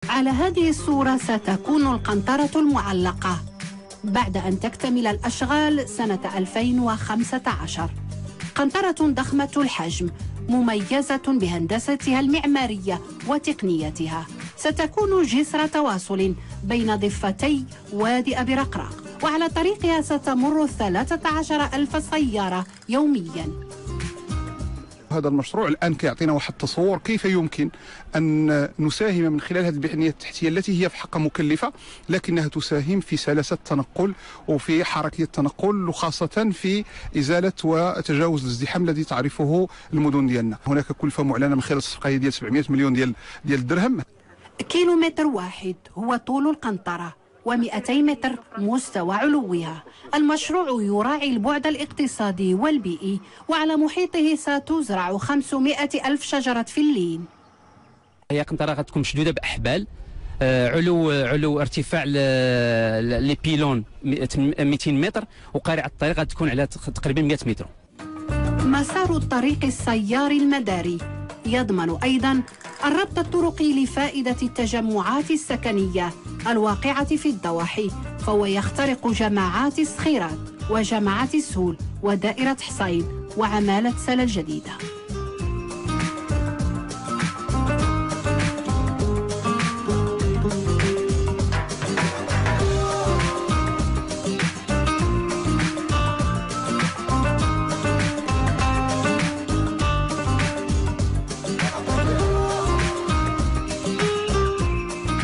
على هذه الصورة ستكون القنطرة المعلقة بعد أن تكتمل الأشغال سنة 2015. قنطرة ضخمة الحجم مميزة بهندستها المعمارية وتقنيتها، ستكون جسر تواصل بين ضفتي وادي أبي رقراق، وعلى طريقها ستمر 13,000 سيارة يومياً. هذا المشروع الآن كيعطينا واحد التصور كيف يمكن أن نساهم من خلال هذه البنية التحتية التي هي في حقها مكلفة، لكنها تساهم في سلاسة التنقل وفي حركية التنقل، وخاصة في إزالة وتجاوز الازدحام الذي تعرفه المدن ديالنا. هناك كلفة معلنة من خلال الصفقة ديال 700 مليون ديال الدرهم. كيلومتر واحد هو طول القنطرة و200 متر مستوى علوها. المشروع يراعي البعد الاقتصادي والبيئي، وعلى محيطه ستزرع 500,000 شجرة فلين. هي قنطرة غتكون مشدودة بأحبال، علو ارتفاع لي بيلون 200 متر، وقارعة الطريق غتكون على تقريبا 100 متر. مسار الطريق السياري المداري يضمن أيضا الربط الطرقي لفائدة التجمعات السكنية الواقعة في الضواحي، فهو يخترق جماعات الصخيرات وجماعات السهول ودائرة حصين وعمالة سلا الجديدة.